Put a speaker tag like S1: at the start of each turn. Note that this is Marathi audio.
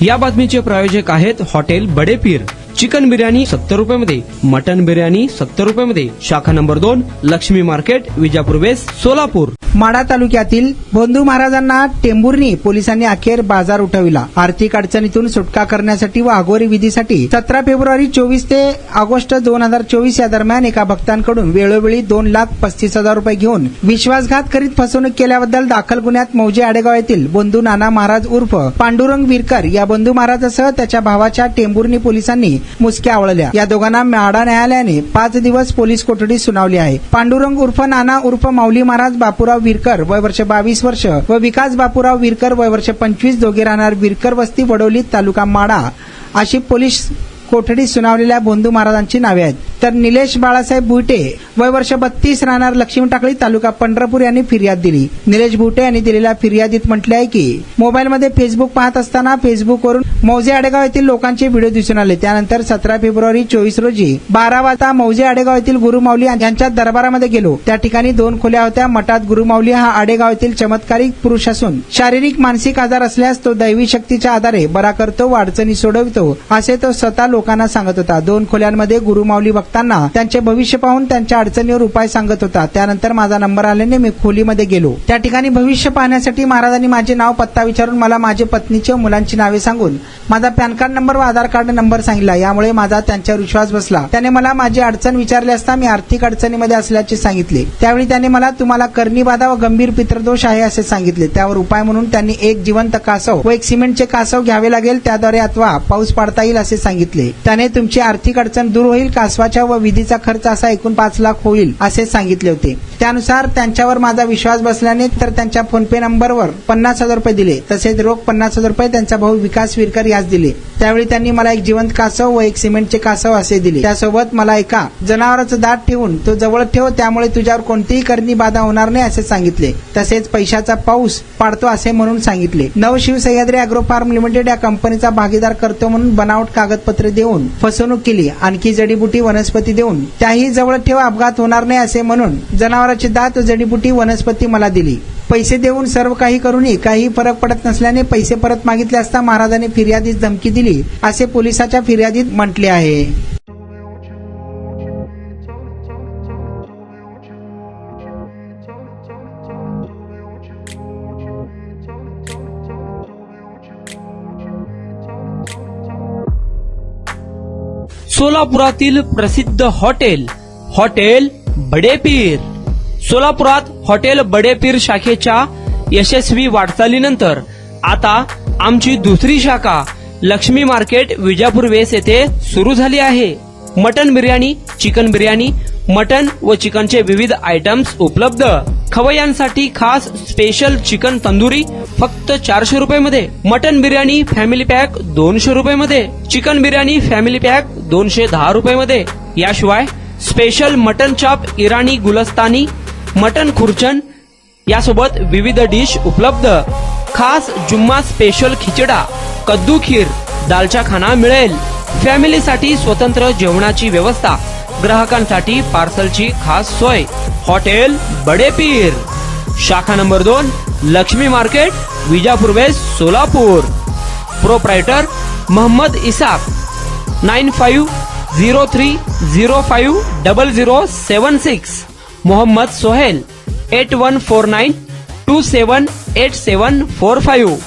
S1: या बातमीचे प्रायोजक आहेत हॉटेल बडे पीर। चिकन बिर्याणी 70 रुपयामध्ये, मटन बिर्याणी 70 रुपयामध्ये। शाखा number 2, Laxmi market, Vijapur west, Solapur.
S2: Madha तालुक्यातील बंधू महाराजांना टेंभुर्णी पोलिसांनी अखेर बाजार उठविला। आर्थिक अडचणीतून सुटका करण्यासाठी व अघोरी विधीसाठी 17 फेब्रुवारी 24 ते ऑगस्ट 2024 या दरम्यान एका भक्तांकडून वेळोवेळी 2,35,000 रुपये घेऊन विश्वासघात करीत फसवणूक केल्याबद्दल दाखल गुन्ह्यात मौजे आडेगाव येथील बंधू नाना महाराज उर्फ पांडुरंग विरकर या बंधू महाराजासह त्याच्या भावाच्या टेंभुर्णी पोलिसांनी मुसक्या आवळल्या। या दोघांना माढा न्यायालयाने 5 दिवस पोलीस कोठडी सुनावली आहे। पांडुरंग उर्फ नाना उर्फ माऊली महाराज बापूराव विरकर वय वर्ष 22 वर्ष व विकास बापूराव विरकर वय वर्ष 25 दोघे राहणार विरकर वस्ती वडोली तालुका माढा अशी पोलीस कोठडी सुनावलेल्या बंधू महाराजांची नावे आहेत। तर निलेश बाळासाहेब बुटे वय वर्ष 32 राहणार लक्ष्मी टाकळी तालुका पंढरपूर यांनी फिर्याद दिली। निलेश बुटे यांनी दिलेल्या फिर्यादीत म्हटले आहे की मोबाईलमध्ये फेसबुक पाहत असताना फेसबुकवरून मौजे आडेगाव येथील लोकांचे व्हिडिओ दिसून आले। त्यानंतर 17 फेब्रुवारी 24 रोजी 12 वाजता मौजे आडेगाव येथील गुरुमाऊली यांच्या दरबारामध्ये गेलो। त्या ठिकाणी 2 खोल्या होत्या। मठात गुरुमाऊली हा आडेगाव येथील चमत्कारिक पुरुष असून शारीरिक मानसिक आजार असल्यास तो दैवी शक्तीच्या आधारे बरा करतो व अडचणी सोडवितो असे तो स्वतः लोकांना सांगत होता। 2 खोल्यांमध्ये गुरुमाऊली भक्तांना त्यांचे भविष्य पाहून त्यांच्या अडचणीवर उपाय सांगत होता। त्यानंतर माझा नंबर आल्याने मी खोलीमध्ये गेलो। त्या ठिकाणी भविष्य पाहण्यासाठी महाराजांनी माझे नाव पत्ता विचारून मला माझे पत्नीचे व मुलांची नावे सांगून माझा पॅन कार्ड नंबर व आधार कार्ड नंबर सांगितला। यामुळे माझा त्यांच्यावर विश्वास बसला। त्याने मला माझी अडचण विचारली असता मी आर्थिक अडचणीमध्ये असल्याचे सांगितले। त्यावेळी त्याने मला तुम्हाला करणी बाधा व गंभीर पितृदोष आहे असे सांगितले। त्यावर उपाय म्हणून त्यांनी एक जिवंत कासव व एक सिमेंटचे कासव घ्यावे लागेल, त्याद्वारे अथवा पाऊस पाडता येईल असे सांगितले। त्याने तुमची आर्थिक अडचण दूर होईल, कासवाच्या व विधीचा खर्च असा एकूण 5 लाख होईल असे सांगितले होते। त्यानुसार त्यांच्यावर माझा विश्वास बसल्याने तर त्यांच्या फोनपे नंबरवर 50,000 रुपये दिले। तसेच रोख 50,000 रुपये त्यांचा भाऊ विकास विरकर यास दिले। त्यावेळी त्यांनी मला एक जिवंत कासव व एक सिमेंटचे कासव असे दिले। त्यासोबत मला एका जनावराचं दात ठेवून तो जवळ ठेव, त्यामुळे तुझ्यावर कोणतीही करणी बाधा होणार नाही असे सांगितले। तसेच पैशाचा पाऊस पाडतो असे म्हणून सांगितले। नवशिव सह्याद्री अॅग्रो फार्म लिमिटेड या कंपनीचा भागीदार करतो म्हणून बनावट कागदपत्रे देऊन फसवणूक केली। आणखी जडीबुटी वनस्पती देऊन त्याही जवळ ठेव, अपघात होणार नाही असे म्हणून जनावरांचे दात व जडीबुटी वनस्पती मला दिली। पैसे देऊन सर्व काही करूनही काही फरक पडत नसल्याने पैसे परत मागितले असता महाराजांनी फिर्यादीस धमकी दिली असे पोलिसाच्या फिर्यादीत म्हटले आहे।
S1: सोलापुरातील प्रसिद्ध हॉटेल बडे पीर। सोलापुरात हॉटेल बडे पीर शाखेच्या यशस्वी वाटचालीनंतर आता आमची दुसरी शाखा लक्ष्मी मार्केट, विजापूर वेस्ट येथे सुरू झाली आहे। Mutton biryani, chicken biryani, mutton व चिकनचे विविध आयटम्स उपलब्ध। खवय्यांसाठी खास स्पेशल चिकन तंदुरी फक्त 400 रुपये, मटन बिर्याणी फॅमिली पॅक 200 रुपये, चिकन बिर्याणी फॅमिली पॅक 210 रुपये। याशिवाय स्पेशल मटन चाप, इराणी गुलस्तानी, मटन खुर्चन यासोबत विविध डिश उपलब्ध। खास जुम्मा स्पेशल खिचडा, कद्दू खीर, दालचा खाना मिळेल। फॅमिलीसाठी स्वतंत्र जेवणाची व्यवस्था, ग्राहकांसाठी पार्सलची खास सोय। हॉटेल बडे पीर, शाखा number 2, Laxmi market, Vijapur west, Solapur. Proprietor Mohammed Isaq, 9503050076। Mohammed Sohail, 8149278745।